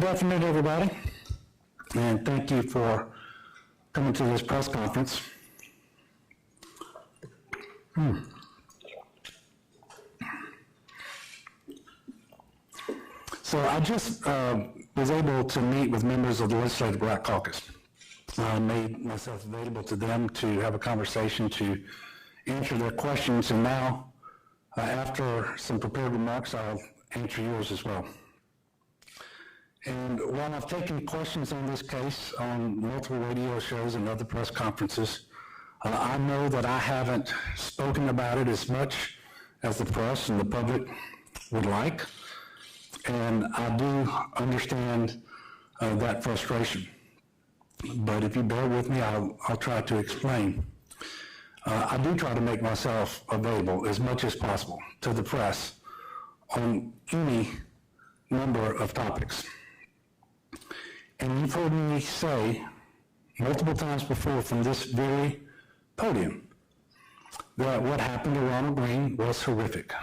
Good afternoon, everybody, and thank you for coming to this press conference. So I just was able to meet with members of the Legislative Black Caucus. I made myself available to them to have a conversation to answer their questions, and now, after some prepared remarks, I'll answer yours as well. And while I've taken questions on this case on multiple radio shows and other press conferences, I know that I haven't spoken about it as much as the press and the public would like, and I do understand that frustration. But if you bear with me, I'll try to explain. I do try to make myself available as much as possible to the press on any number of topics. And you've heard me say multiple times before from this very podium that what happened to Ronald Greene was horrific,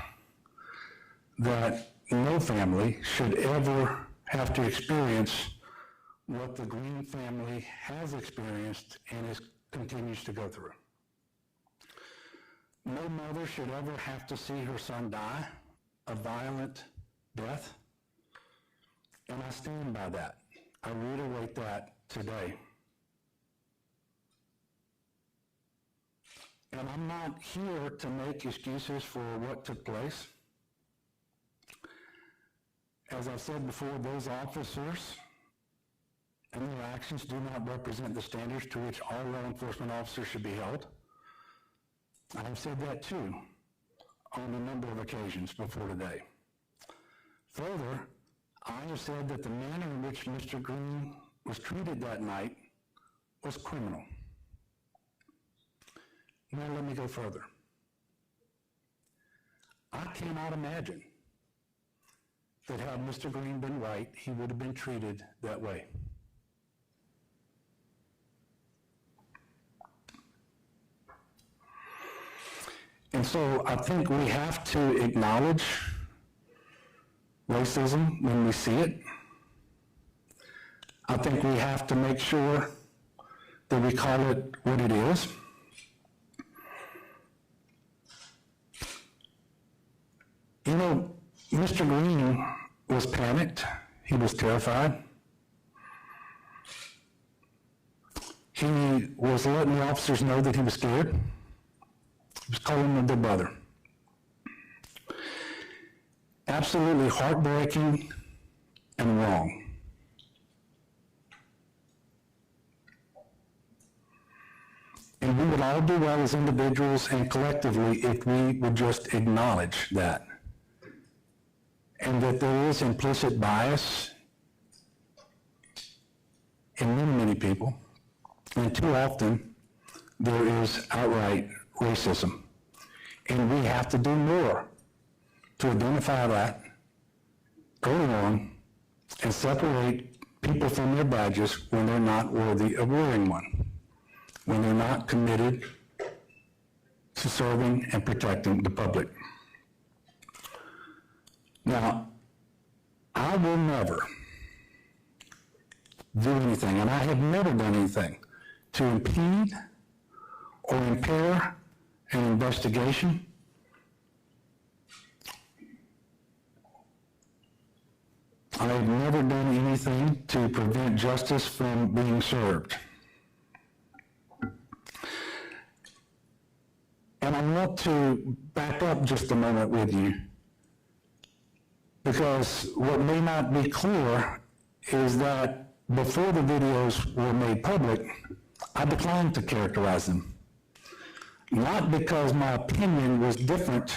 that no family should ever have to experience what the Greene family has experienced and continues to go through. No mother should ever have to see her son die a violent death, and I stand by that. I reiterate that today. And I'm not here to make excuses for what took place. As I've said before, those officers and their actions do not represent the standards to which all law enforcement officers should be held. I've said that too on a number of occasions before today. Further, I have said that the manner in which Mr. Greene was treated that night was criminal. Now let me go further. I cannot imagine that had Mr. Greene been white, he would have been treated that way. And so I think we have to acknowledge racism when we see it. I think we have to make sure that we call it what it is. You know, Mr. Greene was panicked. He was terrified. He was letting the officers know that he was scared. He was calling them their brother. Absolutely heartbreaking and wrong. And we would all do well as individuals and collectively if we would just acknowledge that. And that there is implicit bias in many, many people. And too often, there is outright racism. And we have to do more to identify that early on and separate people from their badges when they're not worthy of wearing one, when they're not committed to serving and protecting the public. Now, I will never do anything, and I have never done anything, to impede or impair an investigation. I have never done anything to prevent justice from being served. And I want to back up just a moment with you, because what may not be clear is that before the videos were made public, I declined to characterize them. Not because my opinion was different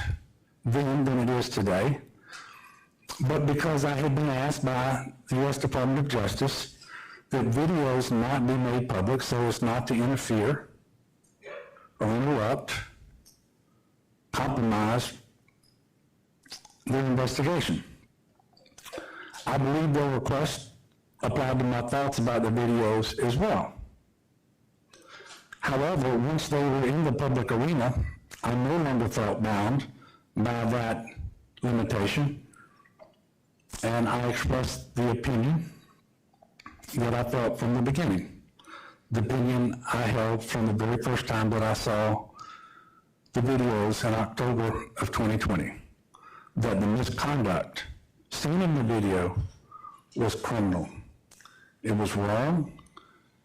then than it is today, but because I had been asked by the U.S. Department of Justice that videos not be made public so as not to interfere or interrupt, compromise their investigation. I believe their request applied to my thoughts about the videos as well. However, once they were in the public arena, I no longer felt bound by that limitation, and I expressed the opinion that I felt from the beginning, the opinion I held from the very first time that I saw the videos in October of 2020, that the misconduct seen in the video was criminal. It was wrong.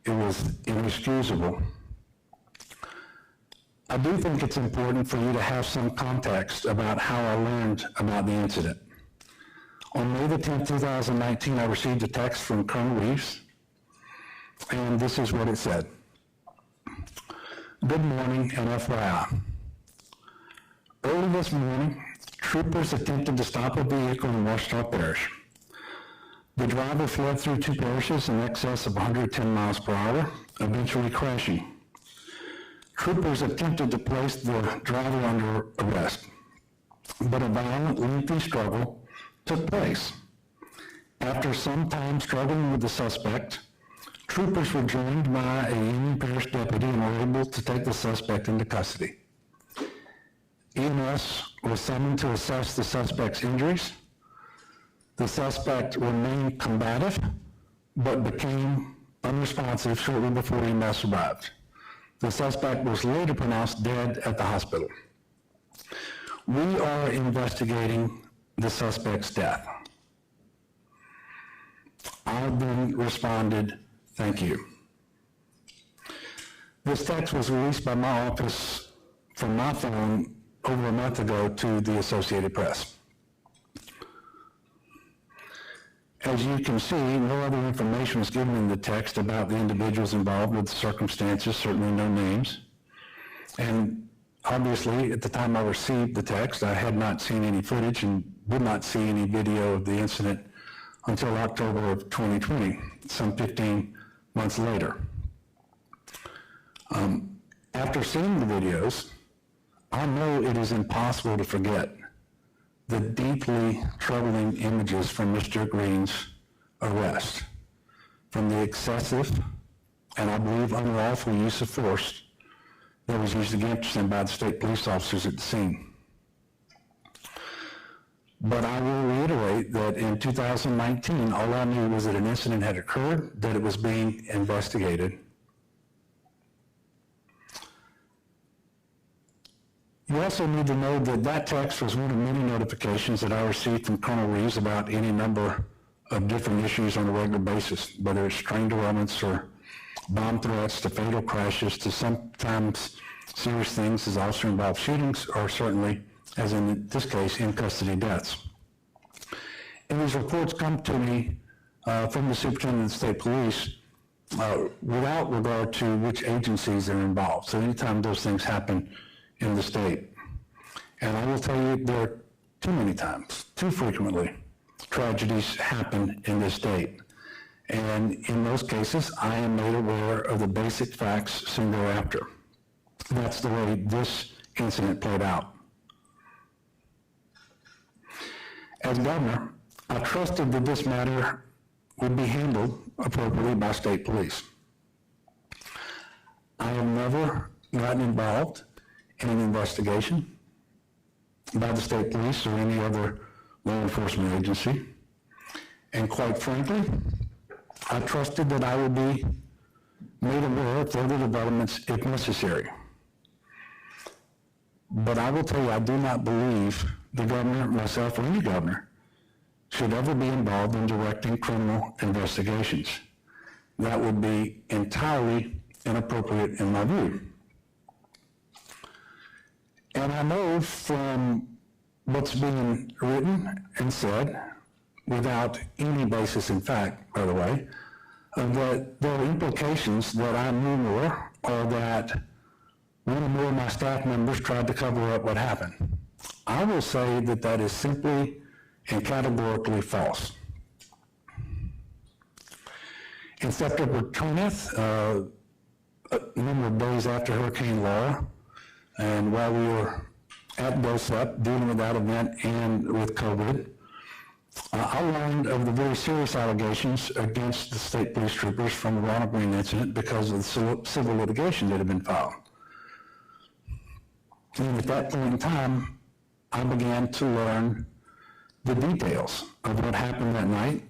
It was inexcusable. I do think it's important for you to have some context about how I learned about the incident. On May the 10th, 2019, I received a text from Colonel Reeves, and this is what it said. Good morning, and FYI. Early this morning, troopers attempted to stop a vehicle in Washita Parish. The driver fled through two parishes in excess of 110 miles per hour, eventually crashing. Troopers attempted to place the driver under arrest, but a violent, lengthy struggle took place. After some time struggling with the suspect, troopers were joined by a Union Parish deputy and were able to take the suspect into custody. EMS was summoned to assess the suspect's injuries. The suspect remained combative, but became unresponsive shortly before EMS arrived. The suspect was later pronounced dead at the hospital. We are investigating the suspect's death. I then responded, thank you. This text was released by my office from my phone over a month ago to the Associated Press. As you can see, no other information was given in the text about the individuals involved with the circumstances, certainly no names. And obviously, at the time I received the text, I had not seen any footage and did not see any video of the incident until October of 2020, some 15 months later. After seeing the videos, I know it is impossible to forget the deeply troubling images from Mr. Greene's arrest, from the excessive and I believe unlawful use of force that was used against him by the state police officers at the scene. But I will reiterate that in 2019, all I knew was that an incident had occurred, that it was being investigated. You also need to know that that text was one of many notifications that I received from Colonel Reeves about any number of different issues on a regular basis, whether it's train derailments or bomb threats to fatal crashes to sometimes serious things as officer-involved shootings or certainly, as in this case, in-custody deaths. And these reports come to me from the Superintendent of the State Police without regard to which agencies are involved. So anytime those things happen in the state. And I will tell you, there are too many times, too frequently, tragedies happen in this state. And in those cases, I am made aware of the basic facts soon thereafter. That's the way this incident played out. As governor, I trusted that this matter would be handled appropriately by state police. I have never gotten involved in an investigation by the state police or any other law enforcement agency. And quite frankly, I trusted that I would be made aware of further developments if necessary. But I will tell you, I do not believe the governor, myself, or any governor should ever be involved in directing criminal investigations. That would be entirely inappropriate in my view. And I know from what's being written and said, without any basis in fact, by the way, that there are implications that I knew more or that one or more of my staff members tried to cover up what happened. I will say that that is simply and categorically false. In September 20th, a number of days after Hurricane Laura, and while we were at DOSEP dealing with that event and with COVID, I learned of the very serious allegations against the state police troopers from the Ronald Greene incident because of the civil litigation that had been filed. And at that point in time, I began to learn the details of what happened that night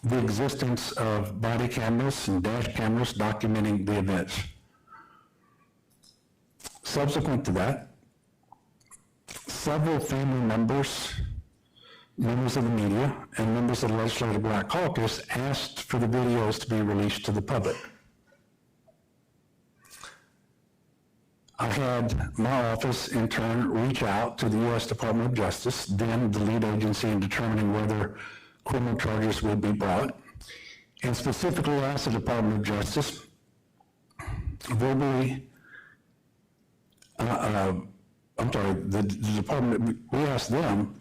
the existence of body cameras and dash cameras documenting the events. Subsequent to that, several family members of the media, and members of the Legislative Black Caucus asked for the videos to be released to the public. I had my office in turn reach out to the U.S. Department of Justice, then the lead agency in determining whether criminal charges would be brought, and specifically asked the Department of Justice verbally, the department, we asked them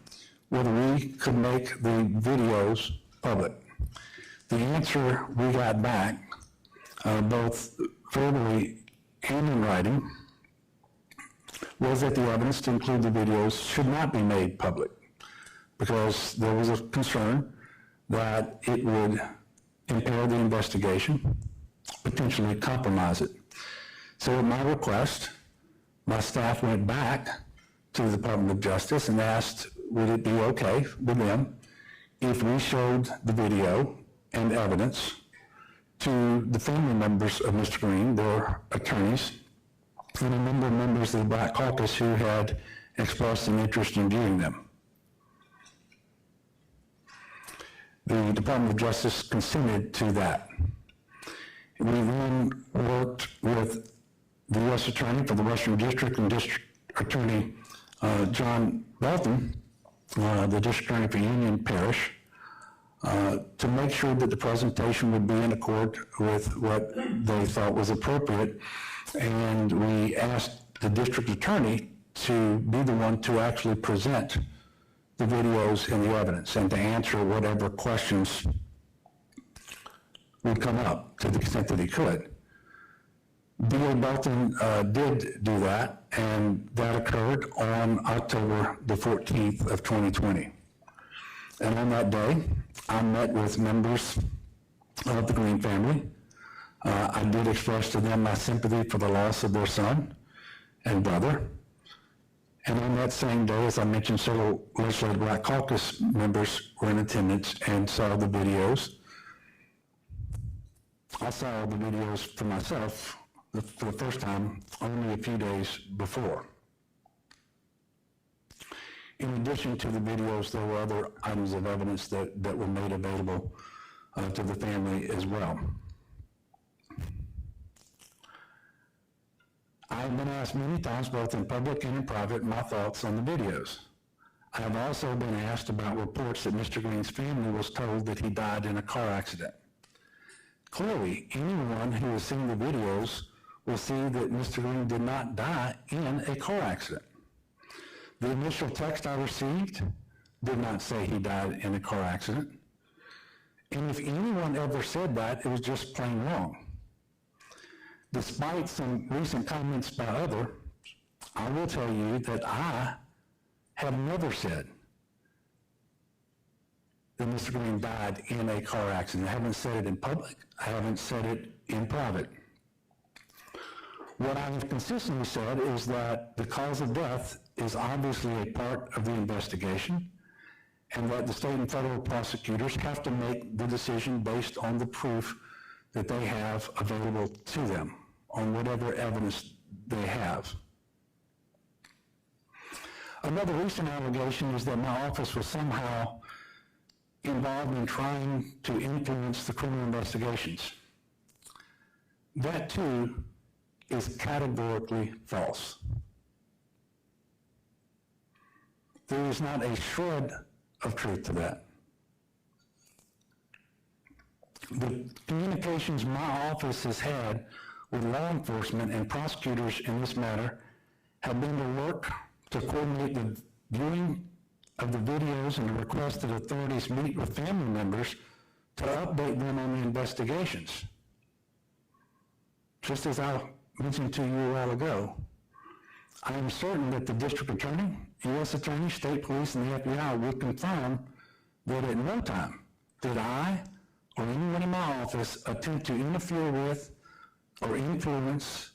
whether we could make the videos public. The answer we got back, both verbally and in writing, was that the evidence to include the videos should not be made public because there was a concern that it would impair the investigation, potentially compromise it. So at my request, my staff went back to the Department of Justice and asked, would it be okay with them if we showed the video and evidence to the family members of Mr. Greene, their attorneys, and a number of members of the Black Caucus who had expressed an interest in viewing them. The Department of Justice consented to that. We then worked with the U.S. Attorney for the Western District and District Attorney John Belton, the District Attorney for Union Parish, to make sure that the presentation would be in accord with what they thought was appropriate. And we asked the District Attorney to be the one to actually present the videos and the evidence and to answer whatever questions would come up to the extent that he could. D.A. Belton did do that, and that occurred on October the 14th of 2020. And on that day, I met with members of the Greene family. I did express to them my sympathy for the loss of their son and brother. And on that same day, as I mentioned, several Legislative Black Caucus members were in attendance and saw the videos. I saw the videos for myself for the first time only a few days before. In addition to the videos, there were other items of evidence that were made available to the family as well. I have been asked many times, both in public and in private, my thoughts on the videos. I have also been asked about reports that Mr. Greene's family was told that he died in a car accident. Clearly, anyone who has seen the videos will see that Mr. Greene did not die in a car accident. The initial text I received did not say he died in a car accident. And if anyone ever said that, it was just plain wrong. Despite some recent comments by others, I will tell you that I have never said that Mr. Greene died in a car accident. I haven't said it in public. I haven't said it in private. What I have consistently said is that the cause of death is obviously a part of the investigation, and that the state and federal prosecutors have to make the decision based on the proof that they have available to them, on whatever evidence they have. Another recent allegation is that my office was somehow involved in trying to influence the criminal investigations. That too is categorically false. There is not a shred of truth to that. The communications my office has had with law enforcement and prosecutors in this matter have been to work to coordinate the viewing of the videos and to request that authorities meet with family members to update them on the investigations. Just as I mentioned to you a while ago, I am certain that the district attorney, U.S. Attorney, state police, and the FBI will confirm that at no time did I or anyone in my office attempt to interfere with or influence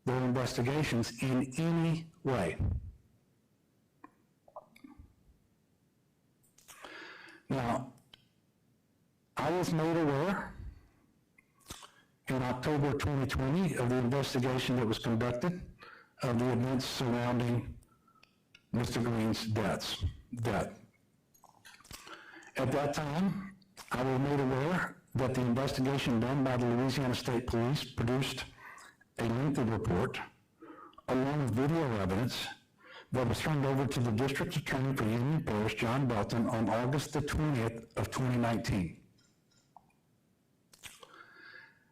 their investigations in any way. Now, I was made aware in October 2020 of the investigation that was conducted of the events surrounding Mr. Greene's death. At that time, I was made aware that the investigation done by the Louisiana State Police produced a lengthy report along with video evidence that was turned over to the District Attorney for Union Parish, John Belton, on August the 20th of 2019.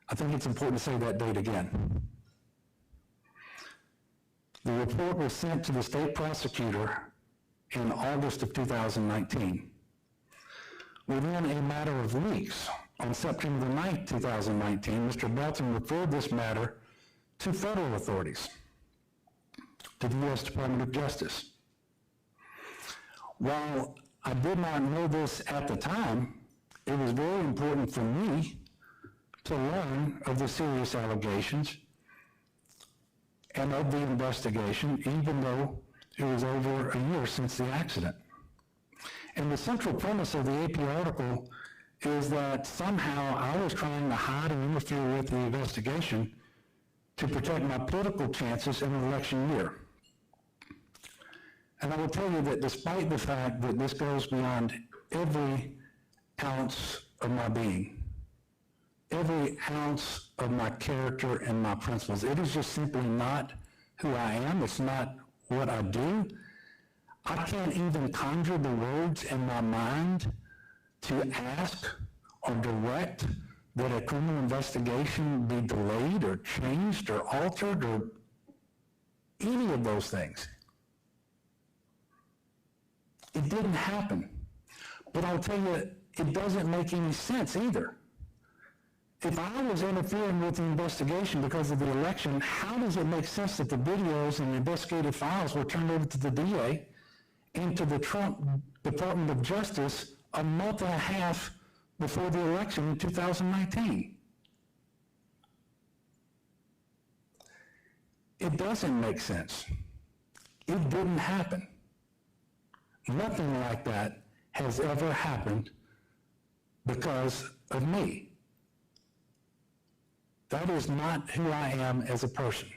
I think it's important to say that date again. The report was sent to the state prosecutor in August of 2019. Within a matter of weeks, on September 9th, 2019, Mr. Belton referred this matter to federal authorities, to the U.S. Department of Justice. While I did not know this at the time, it was very important for me to learn of the serious allegations and of the investigation, even though it was over a year since the accident. And the central premise of the AP article is that somehow I was trying to hide and interfere with the investigation to protect my political chances in an election year. And I will tell you that despite the fact that this goes beyond every ounce of my being, every ounce of my character and my principles, it is just simply not who I am. It's not what I do. I can't even conjure the words in my mind to ask or direct that a criminal investigation be delayed or changed or altered or any of those things. It didn't happen. But I'll tell you, it doesn't make any sense either. If I was interfering with the investigation because of the election, how does it make sense that the videos and the investigative files were turned over to the DA and to the Trump Department of Justice a month and a half before the election in 2019? It doesn't make sense. It didn't happen. Nothing like that has ever happened because of me. That is not who I am as a person.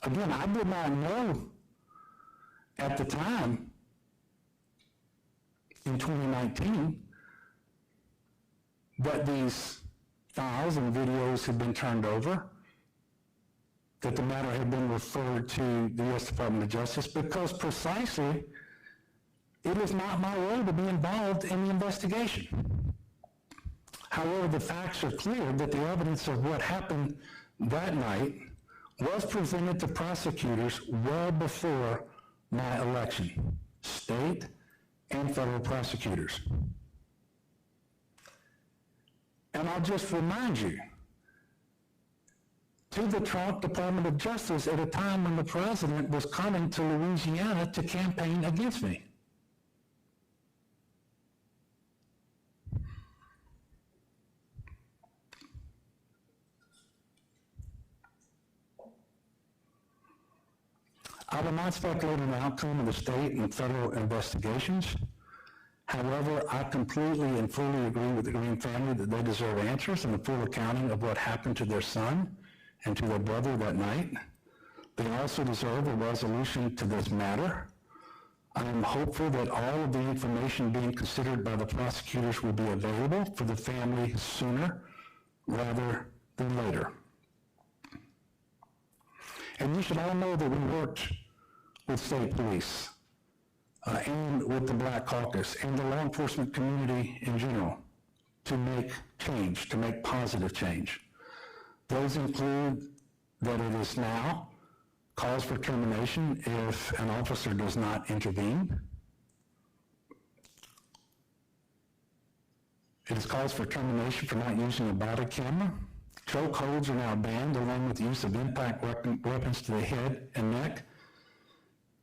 Again, I did not know at the time in 2019 that these files and videos had been turned over, that the matter had been referred to the U.S. Department of Justice, because precisely it is not my role to be involved in the investigation. However, the facts are clear that the evidence of what happened that night was presented to prosecutors well before my election, state and federal prosecutors. And I'll just remind you, to the Trump Department of Justice at a time when the president was coming to Louisiana to campaign against me. I will not speculate on the outcome of the state and federal investigations. However, I completely and fully agree with the Greene family that they deserve answers and a full accounting of what happened to their son and to their brother that night. They also deserve a resolution to this matter. I am hopeful that all of the information being considered by the prosecutors will be available for the family sooner rather than later. And you should all know that we worked with state police and with the Black Caucus and the law enforcement community in general to make change, to make positive change. Those include that it is now cause for termination if an officer does not intervene. It is cause for termination for not using a body camera. Chokeholds are now banned, along with the use of impact weapons to the head and neck.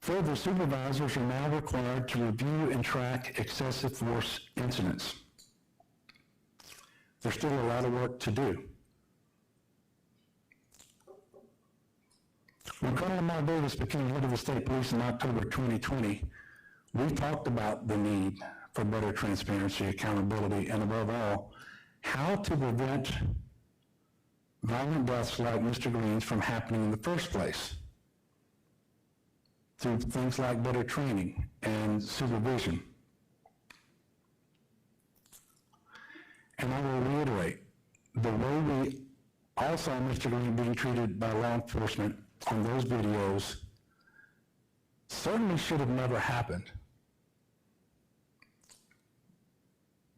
Further, supervisors are now required to review and track excessive force incidents. There's still a lot of work to do. When Colonel Lamar Davis became head of the state police in October 2020, we talked about the need for better transparency, accountability, and above all, how to prevent violent deaths like Mr. Greene's from happening in the first place through things like better training and supervision. And I will reiterate, the way we all saw Mr. Greene being treated by law enforcement on those videos certainly should have never happened.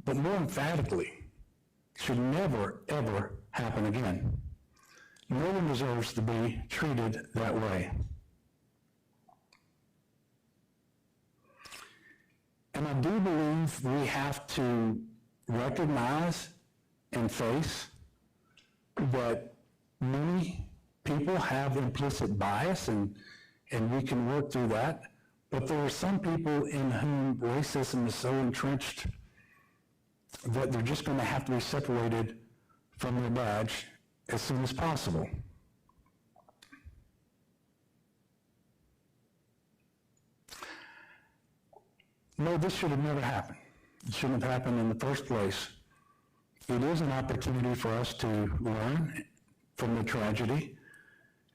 But more emphatically, should never, ever happen again. No one deserves to be treated that way. And I do believe we have to recognize and face that many people have implicit bias, and we can work through that, but there are some people in whom racism is so entrenched that they're just going to have to be separated from their badge as soon as possible. No, this should have never happened. It shouldn't have happened in the first place. It is an opportunity for us to learn from the tragedy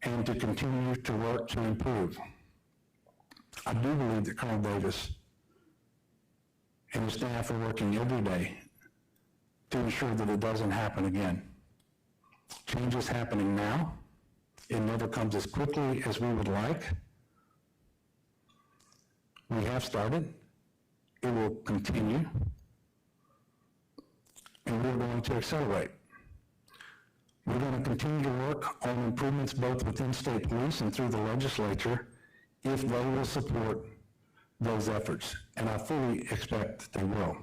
and to continue to work to improve. I do believe that Colonel Davis and his staff are working every day to ensure that it doesn't happen again. Change is happening now. It never comes as quickly as we would like. We have started. It will continue. And we're going to accelerate. We're going to continue to work on improvements both within state police and through the legislature if they will support those efforts, and I fully expect that they will.